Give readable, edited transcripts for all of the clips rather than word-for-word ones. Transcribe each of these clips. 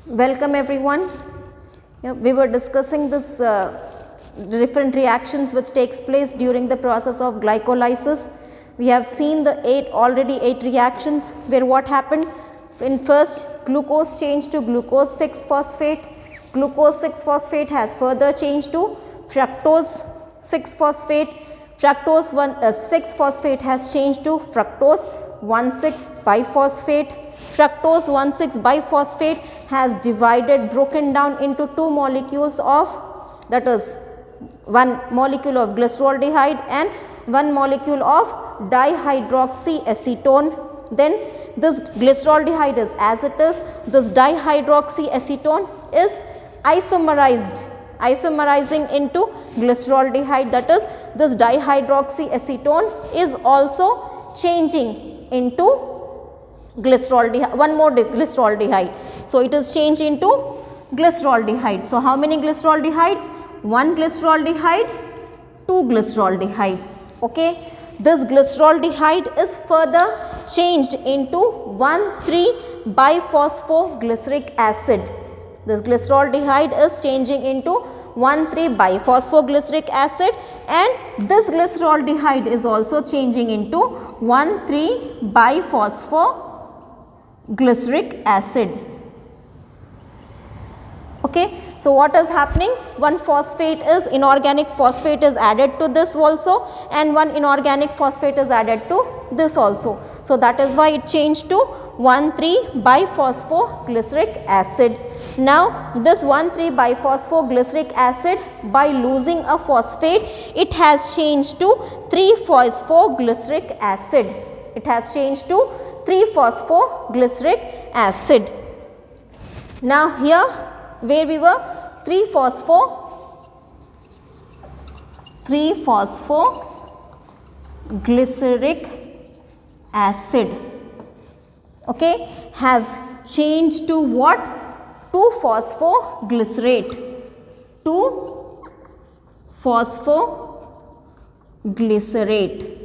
Welcome everyone. We were discussing this different reactions which takes place during the process of glycolysis. We have seen the already 8 reactions where what happened in first glucose changed to glucose 6 phosphate. Glucose 6 phosphate has further changed to fructose 6 phosphate. Fructose 6 phosphate has changed to fructose 1,6 biphosphate. Fructose 1,6 biphosphate has broken down into 2 molecules of, that is 1 molecule of glyceraldehyde and 1 molecule of dihydroxyacetone. Then this glyceraldehyde is as it is, this dihydroxyacetone is isomerizing into glyceraldehyde, that is this dihydroxyacetone is also changing into glyceraldehyde, one more glyceraldehyde. So, it is changed into glyceraldehyde. So, how many glyceraldehydes? 1 glyceraldehyde, 2 glyceraldehyde. Okay. This glyceraldehyde is further changed into 1,3-biphosphoglyceric acid. This glyceraldehyde is changing into 1,3-biphosphoglyceric acid, and this glyceraldehyde is also changing into 1,3-biphosphoglyceric acid. Okay. So, what is happening? One phosphate is inorganic phosphate is added to this also, and one inorganic phosphate is added to this also. So, that is why it changed to 1,3-biphosphoglyceric acid. Now, this 1,3-biphosphoglyceric acid, by losing a phosphate, it has changed to 3-phosphoglyceric acid. It has changed to 3-phosphoglyceric acid. Now, here where we were 3-phosphoglyceric acid, okay, has changed to what? 2-phosphoglycerate. 2-phosphoglycerate.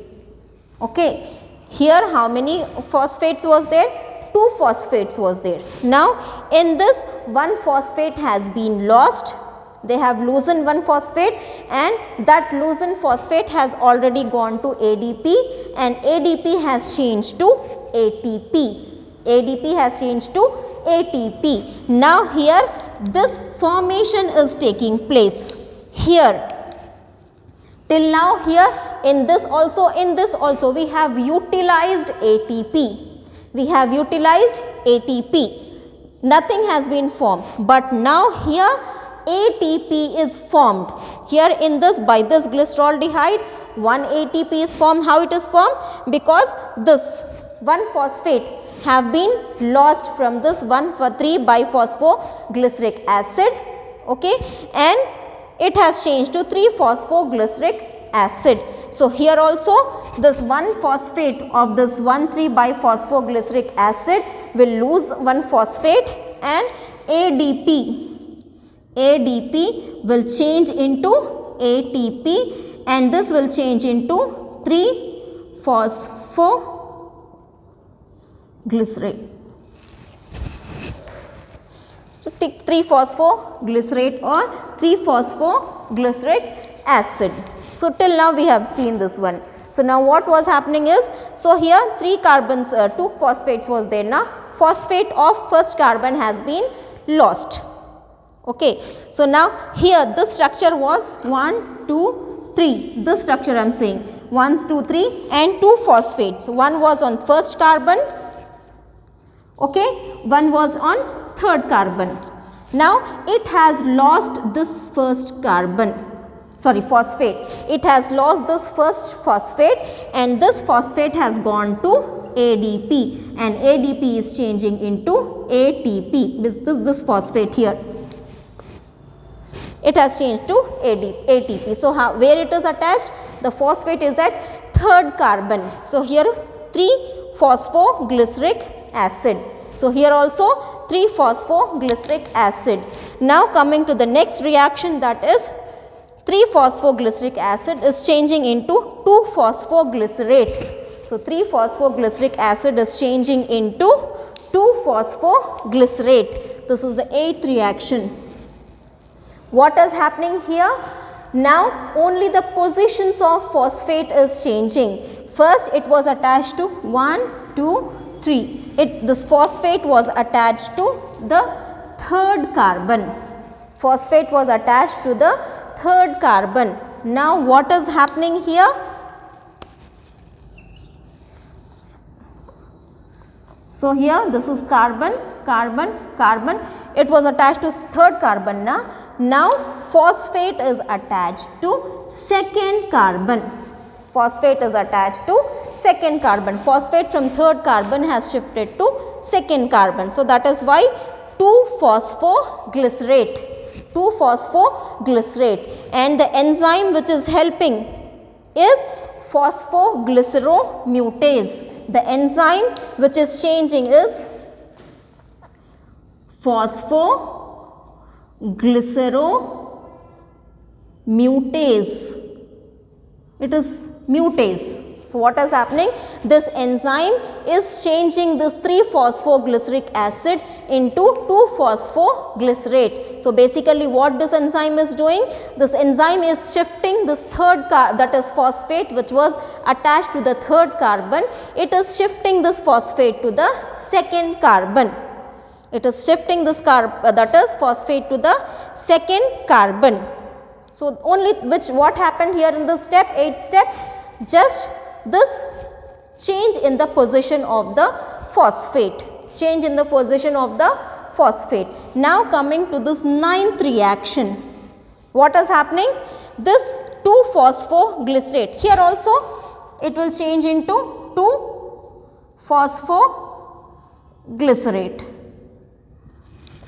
Okay. Here how many phosphates was there? 2 phosphates was there. Now, in this 1 phosphate has been lost. They have loosened 1 phosphate, and that loosened phosphate has already gone to ADP, and ADP has changed to ATP. ADP has changed to ATP. Now, here this formation is taking place. Here till now, here in this also we have utilized ATP. We have utilized ATP, nothing has been formed, but now here ATP is formed. Here in this, by this glyceraldehyde, 1 ATP is formed. How it is formed? Because this 1 phosphate have been lost from this 1,3-biphosphoglyceric acid, okay, and it has changed to 3-phosphoglyceric acid. So, here also this 1 phosphate of this 1,3-biphosphoglyceric acid will lose 1 phosphate, and ADP will change into ATP, and this will change into 3-phosphoglycerate. So, 3-phosphoglycerate or 3-phosphoglyceric acid. So, till now we have seen this one. So, now what was happening is, so here 3 carbons, 2 phosphates was there now. Phosphate of first carbon has been lost. Okay. So, now here this structure was 1, 2, 3. This structure I am saying 1, 2, 3 and 2 phosphates. One was on first carbon, okay, one was on third carbon. Now, it has lost this first carbon. Phosphate. It has lost this first phosphate, and this phosphate has gone to ADP, and ADP is changing into ATP. This phosphate here, it has changed to ATP. So, where it is attached? The phosphate is at third carbon. So, here 3-phosphoglyceric acid. So, here also 3-phosphoglyceric acid. Now, coming to the next reaction, that is 3-phosphoglyceric acid is changing into 2-phosphoglycerate. So, 3-phosphoglyceric acid is changing into 2 2-phosphoglycerate. This is the 8th reaction. What is happening here? Now only the positions of phosphate is changing. First it was attached to 1, 2, 3. This phosphate was attached to the third carbon. Phosphate was attached to the third carbon. Now what is happening here? So here this is carbon, carbon, carbon. It was attached to third carbon. Now phosphate is attached to second carbon. Phosphate is attached to second carbon. Phosphate from third carbon has shifted to second carbon. So that is why 2-phosphoglycerate. 2-phosphoglycerate, and the enzyme which is helping is phosphoglyceromutase. The enzyme which is changing is phosphoglyceromutase. It is mutase. So what is happening? This enzyme is changing this 3-phosphoglyceric acid into 2-phosphoglycerate. So basically what this enzyme is doing? This enzyme is shifting this that is phosphate, which was attached to the third carbon. It is shifting this phosphate to the second carbon. It is shifting this that is phosphate to the second carbon. So only what happened here in this step, 8th step? Just this change in the position of the phosphate. Change in the position of the phosphate. Now coming to this 9th reaction. What is happening? This 2-phosphoglycerate. Here also it will change into 2-phosphoglycerate.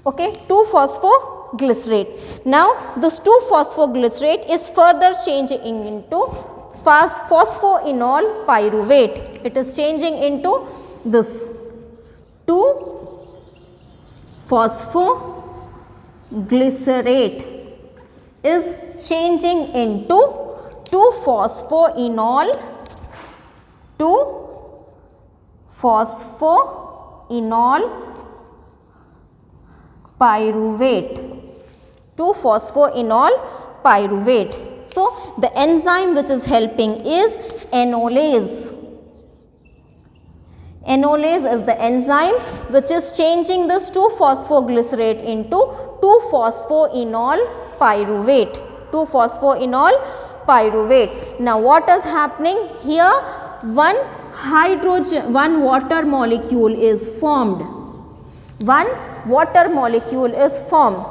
Okay, 2-phosphoglycerate. Now this 2-phosphoglycerate is further changing into phosphoenol pyruvate. It is changing into this 2-phosphoglycerate is changing into 2-phosphoenol pyruvate. 2-phosphoenol pyruvate. So the enzyme which is helping is enolase. Enolase is the enzyme which is changing this 2-phosphoglycerate into 2-phosphoenol pyruvate. 2-phosphoenol pyruvate. Now what is happening here? One water molecule is formed. One water molecule is formed.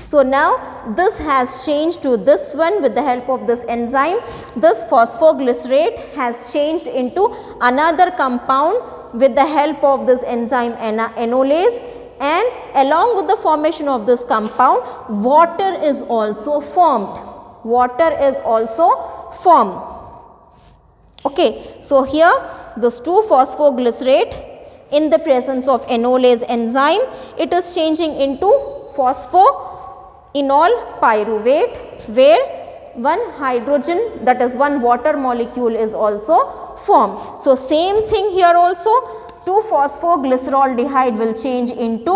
So now this has changed to this one with the help of this enzyme. This phosphoglycerate has changed into another compound with the help of this enzyme enolase, and along with the formation of this compound, water is also formed. Water is also formed. Okay, so here this 2-phosphoglycerate in the presence of enolase enzyme, it is changing into phosphoenol pyruvate, where one hydrogen, that is one water molecule, is also formed. So same thing here also, 2-phosphoglyceraldehyde will change into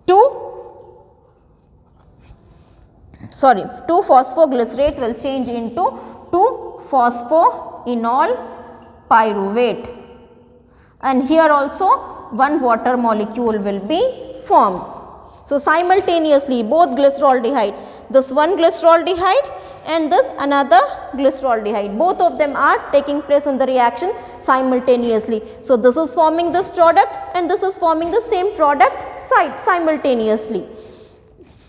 2-phosphoglycerate will change into 2-phosphoenol pyruvate, and here also one water molecule will be formed. So simultaneously both glyceraldehyde, this one glyceraldehyde and this another glyceraldehyde, both of them are taking place in the reaction simultaneously. So this is forming this product and this is forming the same product simultaneously.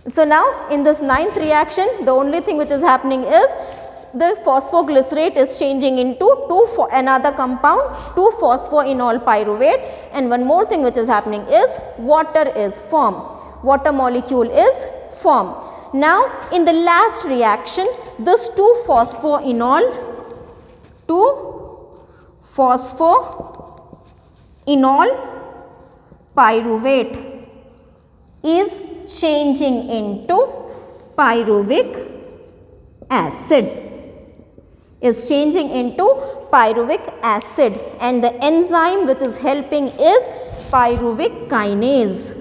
So now in this 9th reaction, the only thing which is happening is the phosphoglycerate is changing into another compound, 2-phosphoenol pyruvate, and one more thing which is happening is water is formed. Water molecule is formed. Now in the last reaction, this 2-phosphoenol pyruvate is changing into pyruvic acid. Is changing into pyruvic acid, and the enzyme which is helping is pyruvic kinase.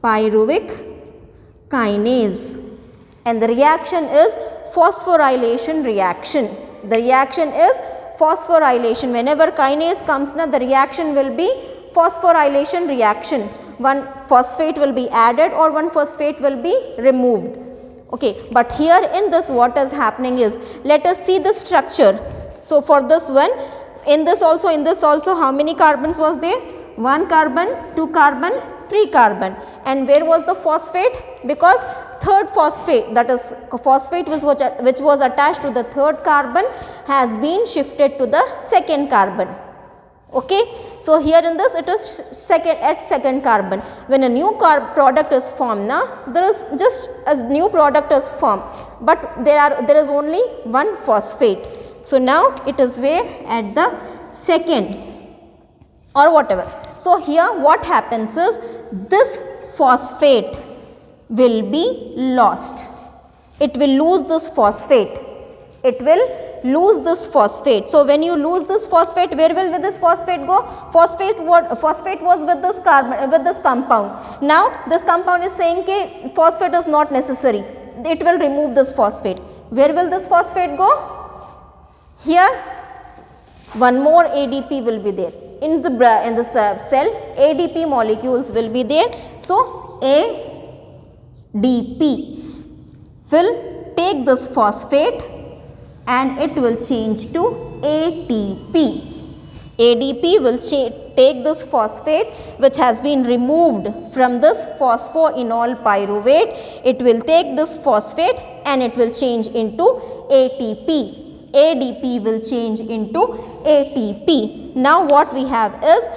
Pyruvic kinase. And the reaction is phosphorylation reaction. The reaction is phosphorylation. Whenever kinase comes now, the reaction will be phosphorylation reaction. One phosphate will be added or one phosphate will be removed. Okay, but here in this what is happening is, let us see the structure. So for this one, in this also how many carbons was there? 1 carbon, 2 carbon, 3 carbon. And where was the phosphate? Because third phosphate, that is phosphate which was attached to the third carbon has been shifted to the second carbon. Okay. So here in this it is second carbon. When a new product is formed, now there is just a new product is formed, but there is only one phosphate. So now it is where at the second or whatever. So here what happens is, this phosphate will be lost. It will lose this phosphate. It will lose this phosphate. So when you lose this phosphate, where will this phosphate go? Phosphate was with this carbon, with this compound. Now this compound is saying that phosphate is not necessary. It will remove this phosphate. Where will this phosphate go? Here one more ADP will be there. In the cell, ADP molecules will be there. So ADP will take this phosphate and it will change to ATP. ADP will take this phosphate which has been removed from this phosphoenol pyruvate. It will take this phosphate and it will change into ATP. ADP will change into ATP. Now what we have is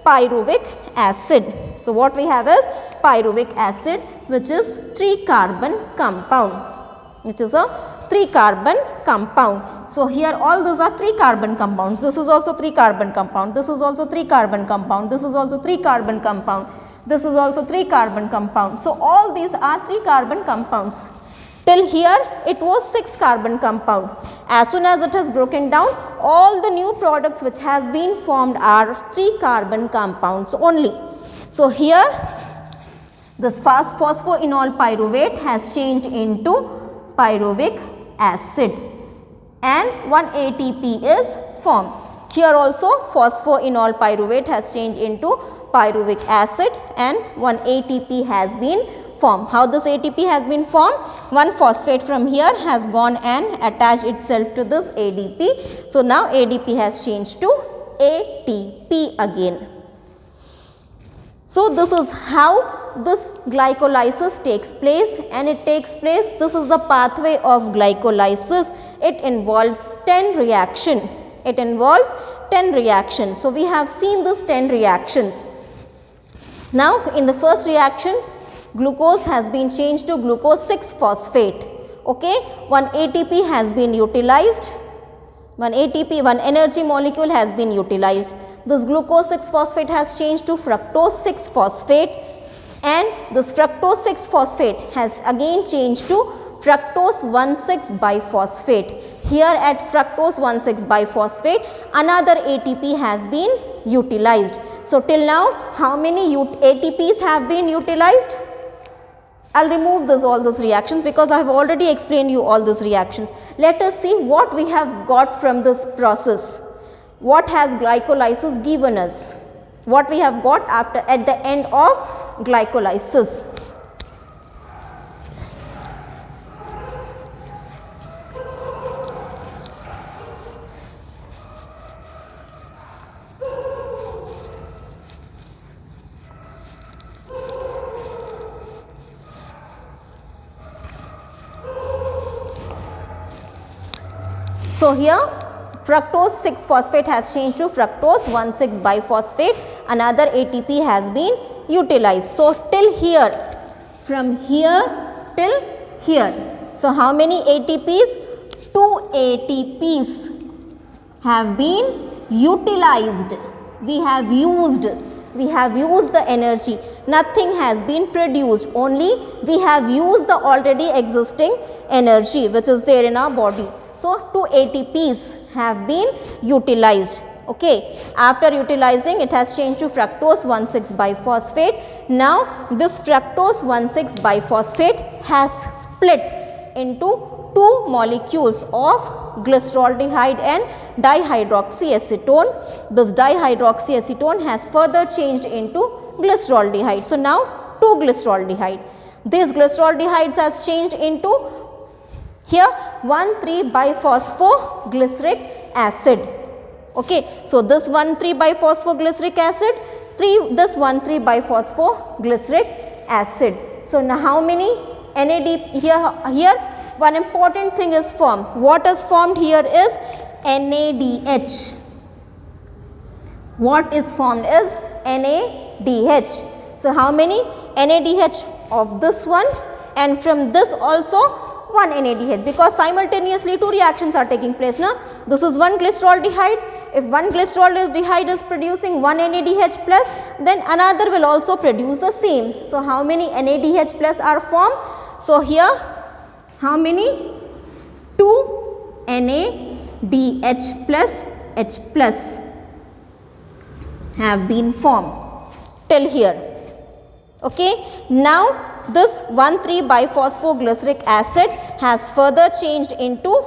pyruvic acid. So what we have is pyruvic acid, which is 3 carbon compound, which is a 3 carbon compound. So here all these are 3 carbon compounds. This is also 3 carbon compound. This is also 3 carbon compound. This is also 3 carbon compound. This is also 3 carbon compound. So all these are 3 carbon compounds. Till here it was 6 carbon compound. As soon as it has broken down, all the new products which has been formed are 3 carbon compounds only. So here this phosphoenol pyruvate has changed into pyruvic acid and 1 ATP is formed. Here also phosphoenol pyruvate has changed into pyruvic acid and 1 ATP has been formed. How this ATP has been formed? One phosphate from here has gone and attached itself to this ADP. So now ADP has changed to ATP again. So this is how this glycolysis takes place, and it takes place, this is the pathway of glycolysis. It involves 10 reaction. It involves 10 reactions. So we have seen this 10 reactions. Now in the first reaction, glucose has been changed to glucose 6-phosphate. Okay, 1 ATP has been utilized. 1 ATP, 1 energy molecule has been utilized. This glucose 6-phosphate has changed to fructose 6-phosphate, and this fructose 6-phosphate has again changed to fructose 1,6-biphosphate. Here at fructose 1,6-biphosphate, another ATP has been utilized. So till now, how many ATPs have been utilized? I will remove all those reactions because I have already explained you all those reactions. Let us see what we have got from this process. What has glycolysis given us? What we have got at the end of glycolysis? So here fructose 6-phosphate has changed to fructose 1,6-biphosphate. Another ATP has been utilized. So till here, from here till here. So how many ATPs? 2 ATPs have been utilized. We have used the energy. Nothing has been produced. Only we have used the already existing energy which is there in our body. So 2 ATPs have been utilized. Okay, after utilizing, it has changed to fructose 1,6 biphosphate. Now this fructose 1,6 biphosphate has split into two molecules of glyceraldehyde and dihydroxyacetone. This dihydroxyacetone has further changed into glyceraldehyde. So now two glyceraldehyde. These glyceraldehydes has changed into here 1,3-biphosphoglyceric acid. Okay, so this 1,3-biphosphoglyceric acid, this 1,3-biphosphoglyceric acid. So now how many NAD here one important thing is formed. What is formed here is NADH. What is formed is NADH. So how many NADH of this one, and from this also one NADH, because simultaneously two reactions are taking place now. This is one glyceraldehyde. If one glyceraldehyde is producing one NADH plus, then another will also produce the same. So how many NADH plus are formed? So here how many? 2 NADH plus H plus have been formed till here. Okay. Now this 1,3-biphosphoglyceric acid has further changed into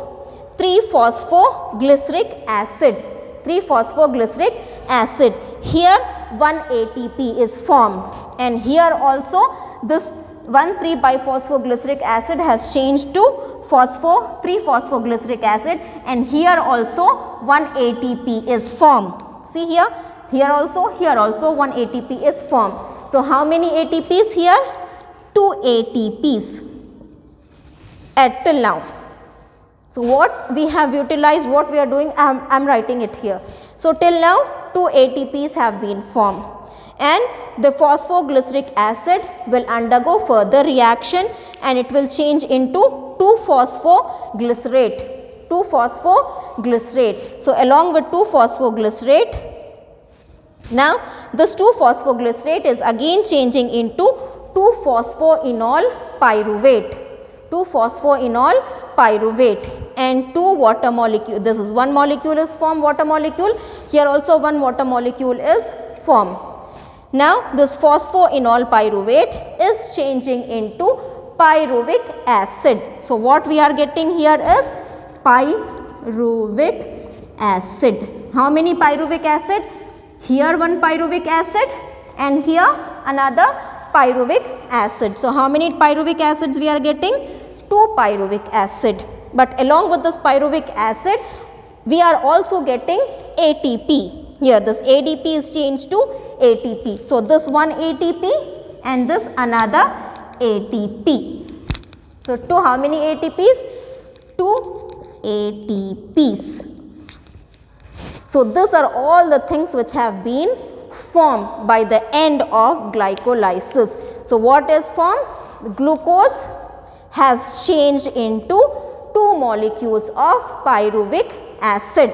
3-phosphoglyceric acid. 3-phosphoglyceric acid. Here 1 ATP is formed, and here also this 1,3-biphosphoglyceric acid has changed to 3-phosphoglyceric acid, and here also 1 ATP is formed. See here, here also 1 ATP is formed. So how many ATPs here? 2 ATPs at till now. So what we have utilized, what we are doing, I am writing it here. So till now 2 ATPs have been formed, and the phosphoglyceric acid will undergo further reaction and it will change into 2-phosphoglycerate. 2-phosphoglycerate. So along with 2-phosphoglycerate, now this 2-phosphoglycerate is again changing into 2-phosphoenol pyruvate. 2-phosphoenol pyruvate, and 2 water molecule. This is one molecule is formed, water molecule. Here also one water molecule is formed. Now this phosphoenol pyruvate is changing into pyruvic acid. So what we are getting here is pyruvic acid. How many pyruvic acid? Here one pyruvic acid and here another pyruvic acid. So how many pyruvic acids we are getting? 2 pyruvic acid. But along with this pyruvic acid, we are also getting ATP. Here this ADP is changed to ATP. So this one ATP and this another ATP. So how many ATPs? 2 ATPs. So these are all the things which have been formed by the end of glycolysis. So what is formed? The glucose has changed into 2 molecules of pyruvic acid.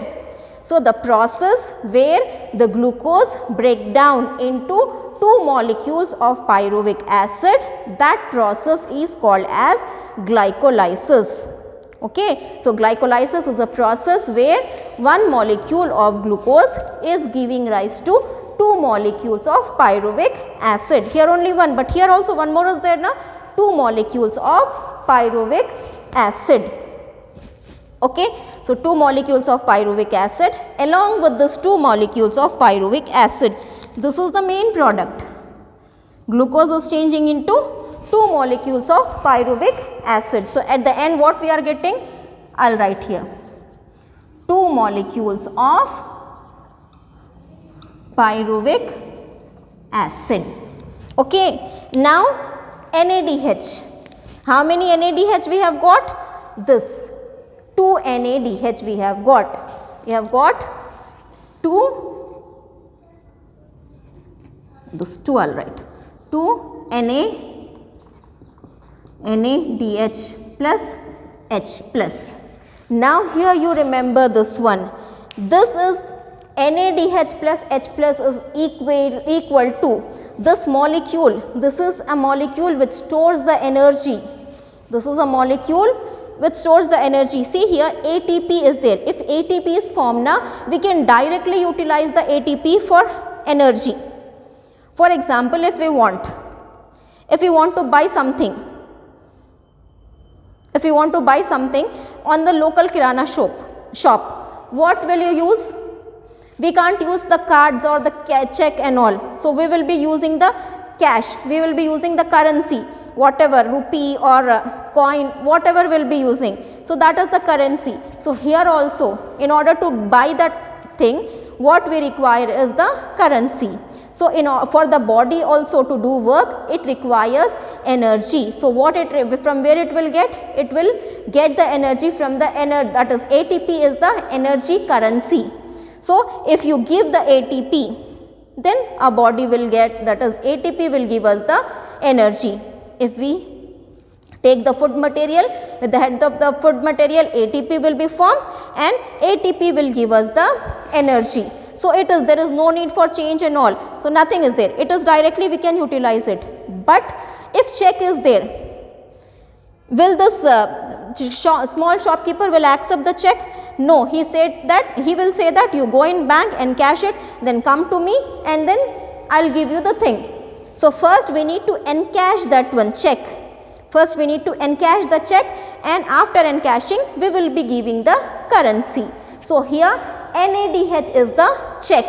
So the process where the glucose break down into 2 molecules of pyruvic acid, that process is called as glycolysis. Okay. So glycolysis is a process where one molecule of glucose is giving rise to 2 molecules of pyruvic acid. Here only one, but here also one more is there now, 2 molecules of pyruvic acid. Okay. So 2 molecules of pyruvic acid along with this 2 molecules of pyruvic acid. This is the main product. Glucose is changing into 2 molecules of pyruvic acid. So at the end what we are getting? I will write here 2 molecules of pyruvic acid. Okay. Now NADH. How many NADH we have got? This 2 NADH we have got. We have got 2, this 2 I will write, 2 NADH plus H plus. Now here you remember this one. This is NADH plus H plus is equal to this molecule. This is a molecule which stores the energy. This is a molecule which stores the energy. See here ATP is there. If ATP is formed now, we can directly utilize the ATP for energy. For example, if we want to buy something, on the local kirana shop, what will you use? We can't use the cards or the check and all. So we will be using the cash. We will be using the currency, whatever, rupee or coin, whatever we'll be using. So that is the currency. So here also, in order to buy that thing, what we require is the currency. So for the body also to do work, it requires energy. So from where it will get? It will get the energy from the that is ATP is the energy currency. So if you give the ATP, then our body will get, that is ATP will give us the energy. If we take the food material, with the head of the food material, ATP will be formed and ATP will give us the energy. So there is no need for change and all. So nothing is there. It is directly we can utilize it. But if check is there, will this small shopkeeper will accept the check? No, he will say that you go in bank and cash it, then come to me and then I'll give you the thing. So first we need to encash that one check. First we need to encash the check, and after encashing we will be giving the currency. So here NADH is the check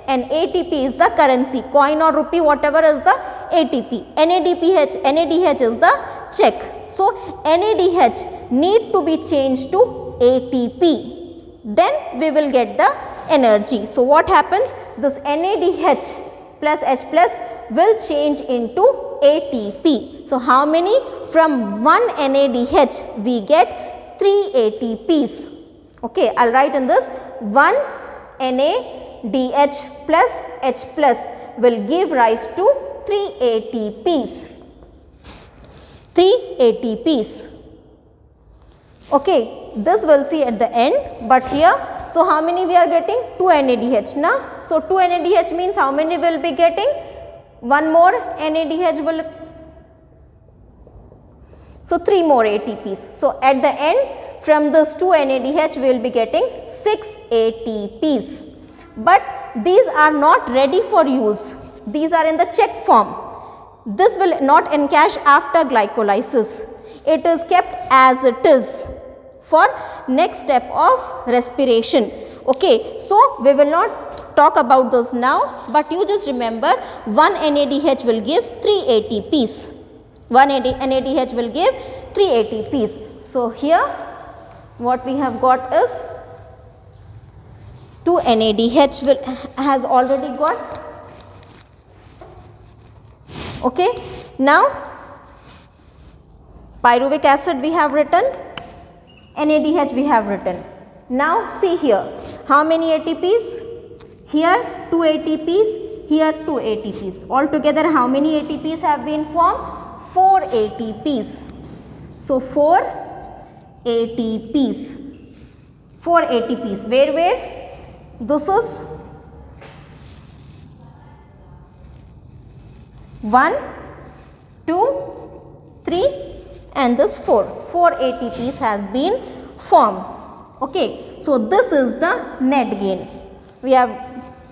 and ATP is the currency, coin or rupee, whatever is the ATP. NADH is the check. So NADH need to be changed to ATP. Then we will get the energy. So what happens? This NADH plus H plus will change into ATP. So how many? From 1 NADH we get 3 ATPs. Okay, I'll write in this: 1 NADH plus H plus will give rise to 3 ATPs. 3 ATPs. Okay, this we'll see at the end, but here, so how many we are getting? 2 NADH na? So 2 NADH means how many will be getting? One more NADH will, so 3 more ATPs. So at the end, from this 2 NADH we will be getting 6 ATPs. But these are not ready for use. These are in the check form. This will not encash after glycolysis. It is kept as it is for next step of respiration. Okay, so we will not talk about those now, but you just remember 1 NADH will give 3 ATPs. 1 NADH will give 3 ATPs. So here what we have got is 2 NADH has already got. Okay, now pyruvic acid we have written, NADH we have written. Now see here, how many ATPs? Here 2 ATPs, here 2 ATPs. Altogether how many ATPs have been formed? 4 ATPs. So 4 ATPs. 4 ATPs. Where? This is 1, 2, 3 and this 4. 4 ATPs has been formed. Okay. So this is the net gain. We have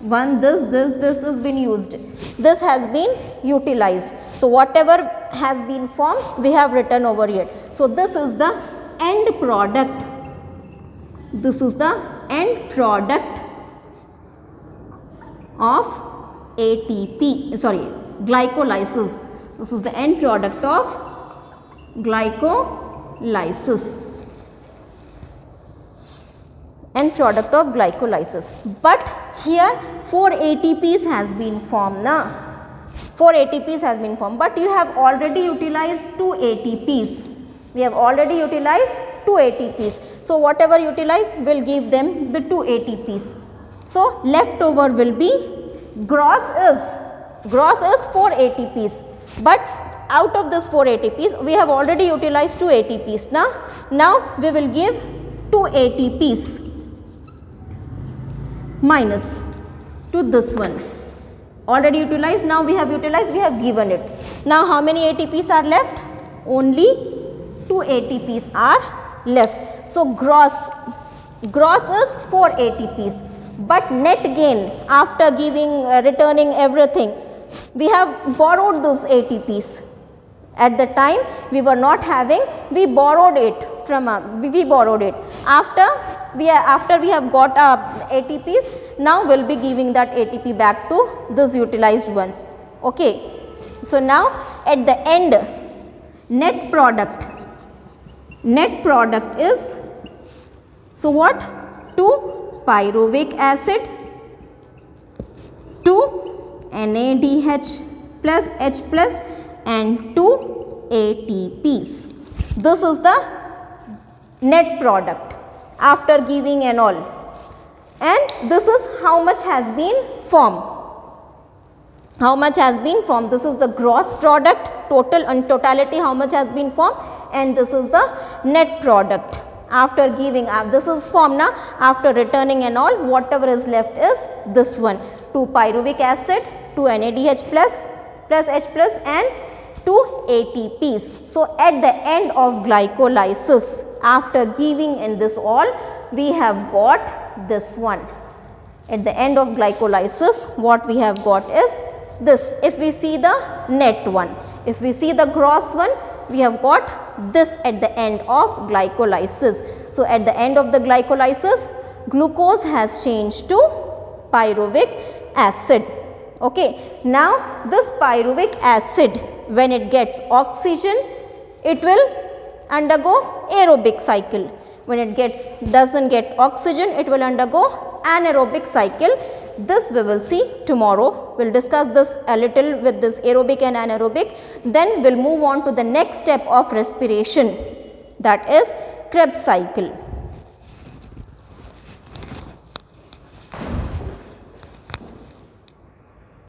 one, this has been used. This has been utilized. So whatever has been formed, we have written over here. So this is the end product. This is the end product of ATP, glycolysis. This is the end product of glycolysis. End product of glycolysis. But here 4 ATPs has been formed now. 4 ATPs has been formed, but you have already utilized 2 ATPs. We have already utilized 2 ATPs. So whatever utilized, will give them the 2 ATPs. So leftover will be gross is 4 ATPs. But out of this 4 ATPs, we have already utilized 2 ATPs. Now we will give 2 ATPs minus to this one. Already utilized, now we have utilized, we have given it. Now how many ATPs are left? Only 2 ATPs are left. So gross is 4 ATPs, but net gain after giving returning everything, we have borrowed those ATPs. At the time we were not having, we borrowed it from we borrowed it. After we have got ATPs, now we will be giving that ATP back to those utilized ones. Okay. So now at the end, net product is, so what, 2 pyruvic acid, 2 NADH plus H plus and 2 ATPs. This is the net product after giving and all, and this is how much has been formed. How much has been formed? This is the gross product, total and totality how much has been formed, and this is the net product after giving. This is formed now, after returning and all, whatever is left is this one, 2 pyruvic acid, 2 NADH plus H plus and 2 ATPs. So at the end of glycolysis, after giving in this all, we have got this one. At the end of glycolysis, what we have got is this. If we see the net one, if we see the gross one, we have got this at the end of glycolysis. So at the end of the glycolysis, glucose has changed to pyruvic acid. Okay. Now this pyruvic acid, when it gets oxygen, it will undergo aerobic cycle. When it doesn't get oxygen, it will undergo anaerobic cycle. This we will see tomorrow. We will discuss this a little with this aerobic and anaerobic. Then we will move on to the next step of respiration, that is Krebs cycle.